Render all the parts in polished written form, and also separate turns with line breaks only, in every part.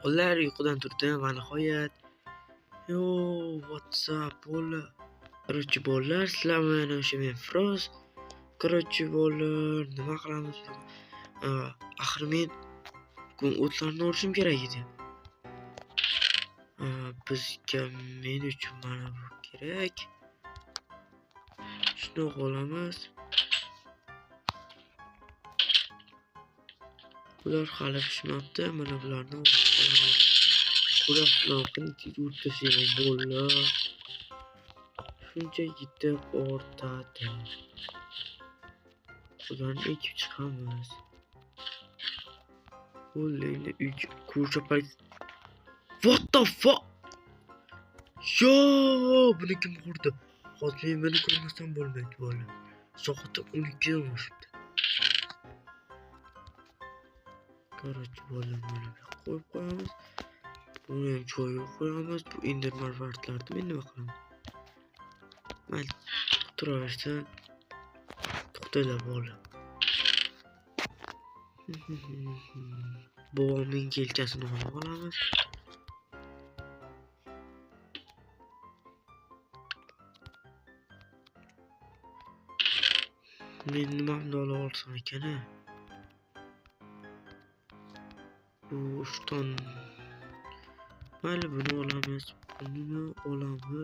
Bolalar uyqudan turdim va nihoyat yo WhatsApp bolalar. Короче, bolalar sizlar bilan o'sha men Froz. Короче, bolalar nima qilamiz? Axir men bugun o'tlarni o'rishim kerak edi. Bizga men uchun mana bu kerak. Shuni olamiz. Bular hali pishmabdi. Mana bularni olamiz. Bular qanday o'rtasiga bolalar. Shuncha yetib o'rtadi. Bularni ekib chiqamiz. O'layli uyga ko'rchapay. What the fuck? Yo, buni kim qurdi? Hozir meni ko'rmasam bo'lmaydi bola. Soat 12 bo'libdi. Короче, bolani qo'yib qo'yamiz. Buni ham joyiga qo'yamiz. Bu enderman vartlarni men nima qilaman? Mayli, turaversin. To'xtanglar bola. Bobomning kelchasini olib olamiz. Men nimamni olib olsam ekan-a? Bu ushton. Mayli, buni olamiz. Buni olamiz. Bu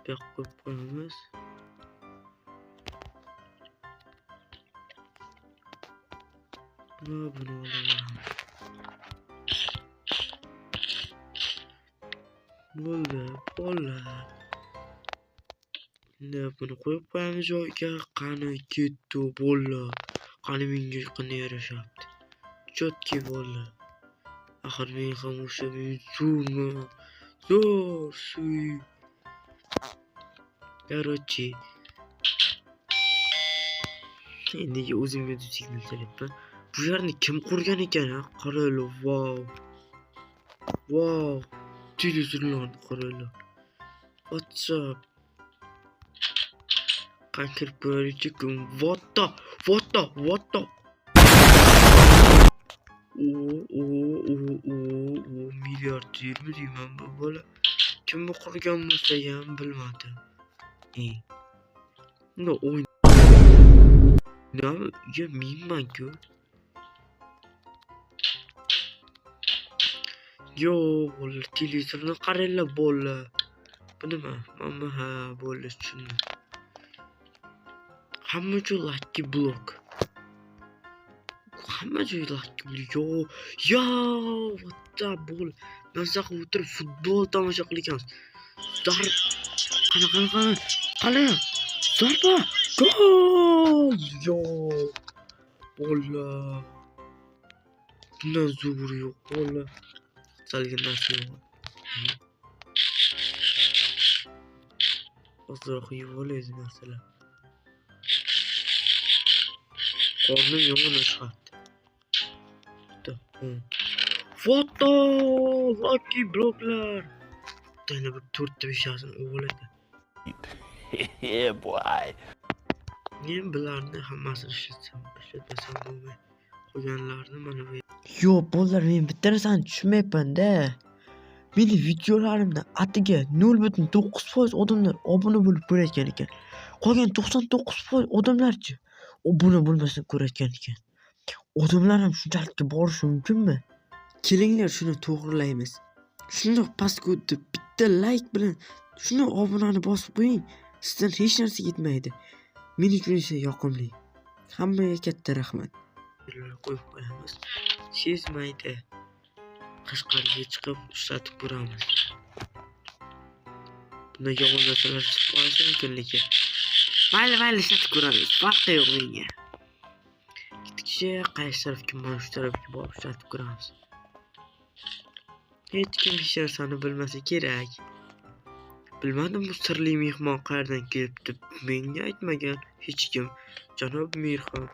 yoqqa qo'yib qo'yamiz. Buni olamiz. Bo'ldi, bola. Endi buni qo'yib qo'yamiz joyiga. Qani ketdi bola. Qani menga qanday yarashyapti. Chotki bola. Axir men ham o'sha zo'rman. Zo'r suy. Короче. Endi o'zimga signal qilyapman. Bu yerni kim qurgan ekan? Qaranglar, wow. Wow. Televizorlarni qaranglar. WhatsApp. Qanqir bo'richikum. What the? Milliard yilmi deyman bu bola. Kim bu qurgan bo'lsa ham bilmadim. No o'yin. Ya menman-ku. Yo, bola televizorni qaranglar bola. Bu nima? Mana ha, bola shuni. Hamma joy lucky block. Hamma joy lucky block. Yo, what the bola. Biz o'tirib futbol tomosha qilyapmiz. Qani. Zarba. Gol! Yo! Bola. Bundan zo'r yo'q, bola. Salgan narsa yo'q. Ozroq yeb olaydi narsalar. Qornim yomon chiqadi. Foto! Lucky blocklar. Yana bir 4-5 yasini o'g'iladi.
Yeah, boy.
Men bularni hammasini ishlatmasam bo'lmaydi. Qolganlarni mana bu.
Yo, bolalar, men bitta narsani tushunmayapman-da. Meni videolarimda atiga 0.9% odamlar obuna bo'lib ko'rayotgan ekan. Qolgan 99% odamlarchi obuna bo'lmasdan ko'rayotgan ekan. Odamlar ham shunchalik borishi mumkinmi? Kelinglar shuni to'g'rilaymiz. Shundoq pastga bitta like bilan shuni obunani bosib qo'ying. Sizdan hech narsa ketmaydi. Men uchun esa yoqimli. Hammaga katta rahmat.
Qo'yib qo'yamiz. Sezmaydi. Qashqarga chiqib ishlatib ko'ramiz. Bunday yomon narsalar chiqib qolishi mumkin lekin. Mayli ishlatib ko'ramiz. Farqi yo'q menga. Ikkita qaysi tarafga, mana shu tarafga borib ishlatib ko'ramiz. Hech kim hech narsani bilmasa kerak. Bilmadim bu sirli mehmon qayerdan kelibdi. Menga aytmagan hech kim. Janob Mirxon.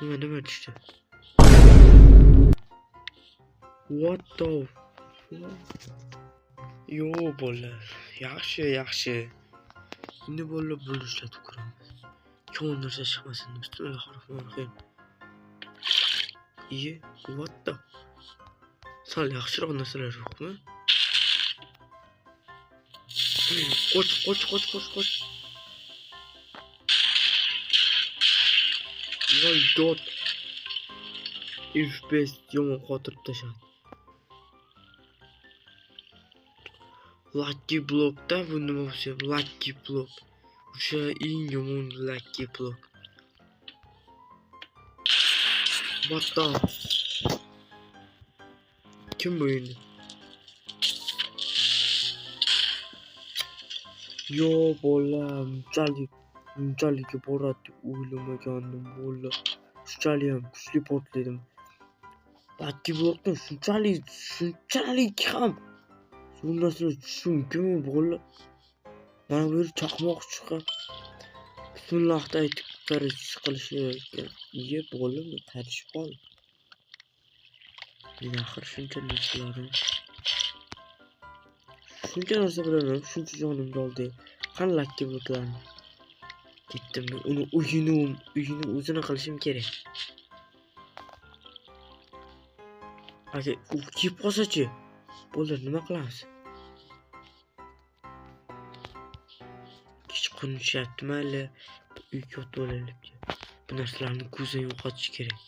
Nima tushdi? What the fuck? Yo, bola. Yaxshi. Endi bola ishlatib ko'ramiz. Yomon narsa chiqmasin. Bismillahirrohmanirrohim. What the? Sal yaxshiroq narsalar yo'qmi? Qoch. Voy dot. FPS yomon qotirib tashladi. Lucky blockda bu nima bo'lsa, lucky block. O'sha eng yomon lucky block. What the? Kim bu endi? Yo bola, bunchalik boradi o'ylamagandim bola. Shunchalik ham kuchli portladim. Lucky blockdan shunchalik ham Bundan tushunkim bola. Mana bu chaqmoq chiqib. Bismillahda aytib qarish qilishi yeb bola qarishib qol. Axir shuncha narsalarni. Shuncha narsa bilan shuncha jonimni oldi. Qani lucky blocklarni. Ketdim. Uni uyini o'zini qilishim kerak. Aka, u kiyib qolsa-chi? Bo'lar nima qilamiz? Kechqurun mayli, uyga yotib olaylik. Bu narsalarni ko'zdan yo'qotish kerak.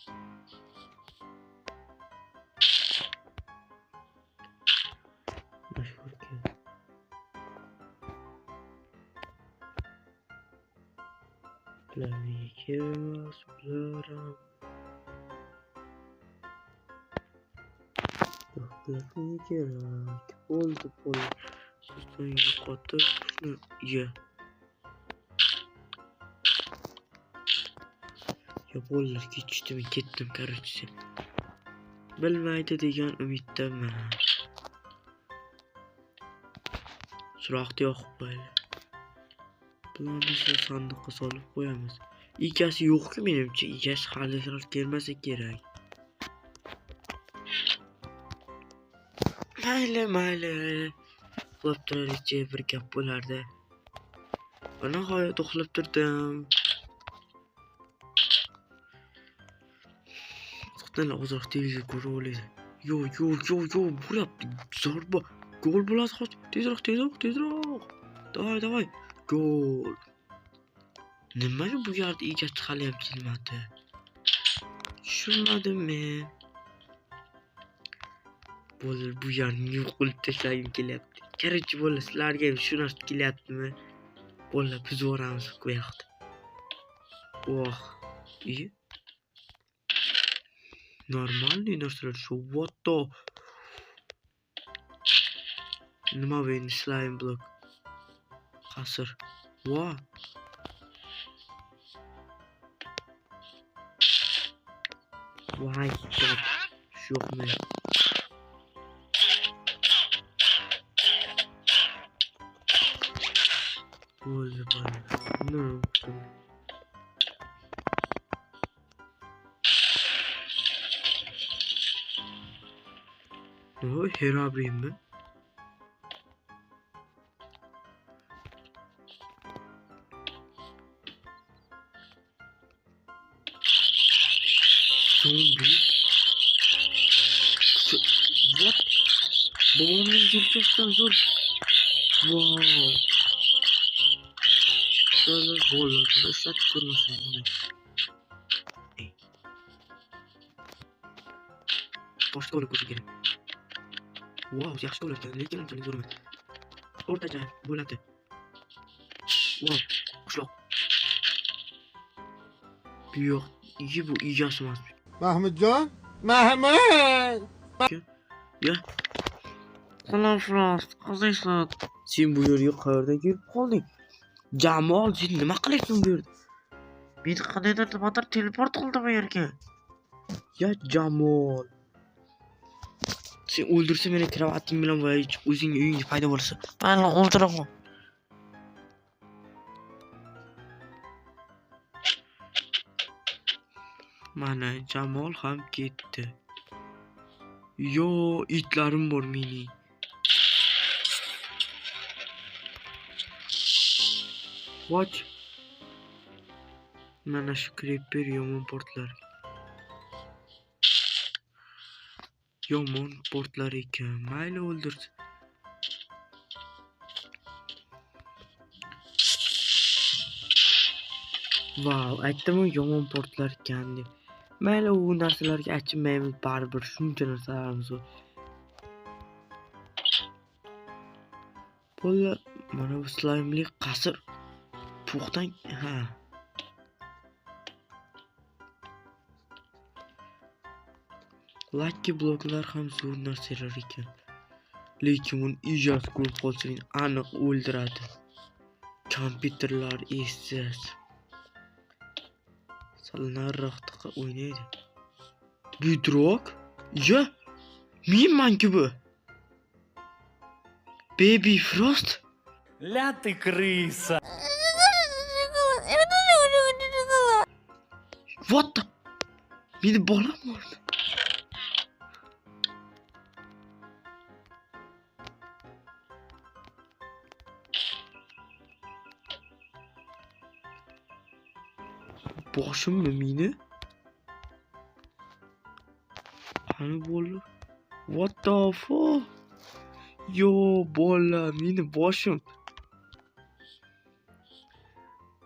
Bularga kerak, bular kerak. Bo'ldi. Ko'zdan yo'qotib shuni ye. Ya bo'lar kechdim, ketdim qarorchi. Bilmaydi degan umiddaman. Suroqni yoqib qo'yaylik. Bularni sandiqqa solib qo'yamiz. Egasi yo'q-ku menimcha, egasi hali kelmasa kerak. Mayli. Uxlab turaylikchi, bir gap bo'lardi. Mana nihoyat uxlab turdim. Qitnalar uzoq televizor ko'rib oladi. Yo, bo'lyapti. Zorba. Gol bo'ladi hozir. Tezroq. Davay. Gol. Nimaga bu yerda egasi hali ham kelmadi? Tushunmadim men. Bo'lar bu yerni yo'q qilib tashlagim kelyapti. Qarorchi bo'lar, sizlarga ham shu narsa kelyaptimi? Bo'lar biz boramiz bu yoqda. Normalniy narsalar shu. What the? Nima bu endi slime block? Qasr. Voy. Yo'qmi? Bo'ldi. No. Herabriymi? Zombie. What? Babamın girişten zor. Wow. Şöyle gollarını şart kurmasın bunu. Boşta golü kurdu gelin. Wow, yaxshi gollar. Lekin unchalik zo'r emas. O'rtacha bo'ladi. Wow, qushloq. Bu yo'q, bu egasi emas.
Mahmudjon?
Ya. Salam Frost, qazaysan? Sen bu yerga qayerdan kelib qolding? Jamol, sen nima qilyapsan bu yerda? Meni qandaydir nimadir teleport qildi bu yerga. Ya Jamol. Sen o'ldirsa meni kravating bilan voy o'zing uyingga paydo bo'lsa, meni o'ldiraman. Mana Jamol ham ketdi. Yo, itlarim bor mening. Watch. Mana shu creeper yomon portlar. Yomon portlar ekan. Mayli o'ldirdi. Vau, aytdim-ku yomon portlar ekan deb. Mayli u narsalarga achinmaymiz, baribir shuncha narsalarimiz bor. Bo'la, mana bu slaymli qasr. Puxtan, ha. Lucky bloklar ham zo'r narsalar ekan. Lekin uni ijod ko'rib qolsa meni aniq o'ldiradi. Kompyuterlar essiz. Sal nariroqda o'ynaydi. Bedrock? Ya, menmanki bu. Baby Frost?
Ля ты крыса!
What the? Meni bolam o'ldi. Boshimmi meni? Qani bo'ldi? What the fuck? Yo, bola, meni boshim.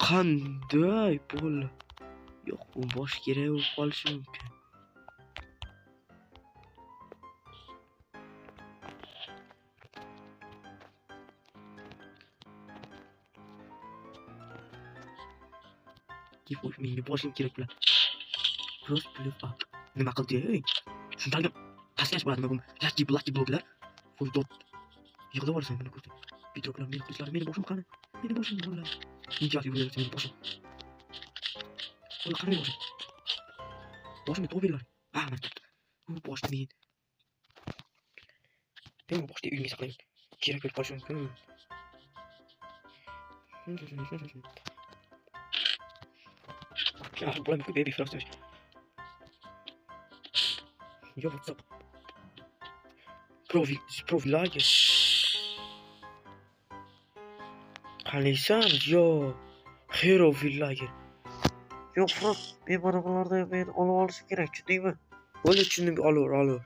Qanday bola? Yo'q, bu bosh kerak bo'lib qolishi mumkin. Menga boshim kerak bular. Biroz pulib up. Nima qildi? Shundan pastkash bo'ladimi bu? Lucky bloklar. Full dot. Yig'lab olasan buni ko'rdim. Bedrocklar meni qilishlar, meni boshim qani? Meni boshim bo'lar. Nega yo'q meni boshim? Qo'l qani boshim? Boshimga to'g'rilar. Ha, mana. Bu boshni men. Men boshni uyimga saqlayman. Kerak bo'lib qolishi mumkin. Ya, bulan bu baby frost. Yo, what's up? Provilage. Qaniysan? Yo, hero villager. Yo, Frost, men mana bularda men olib olishim kerak, tushundingmi? Bo'ldi, tushundim, olaver.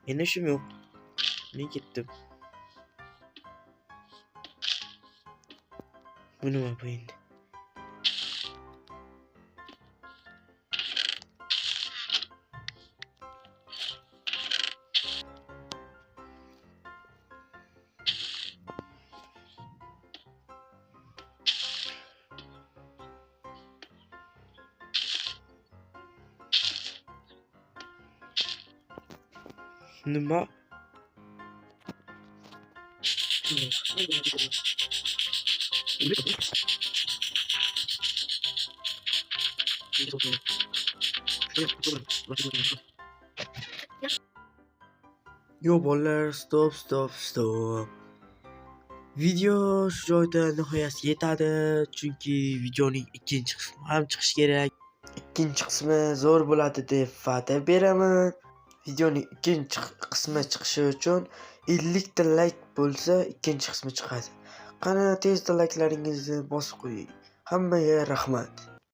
Meni ishim yo'q. Men ketdim. Bu nima bu endi? Nima? Yo bolalar, stop. Video shu joyda nihoyasiga yetadi, chunki videoning ikkinchi qismi ham chiqishi kerak. Ikkinchi qismi zo'r bo'ladi deb va'da beraman. Videoning ikkinchi qismi chiqishi uchun 50 ta like bo'lsa, ikkinchi qismi chiqadi. Qani tezda like'laringizni bosib qo'ying. Hammaga rahmat.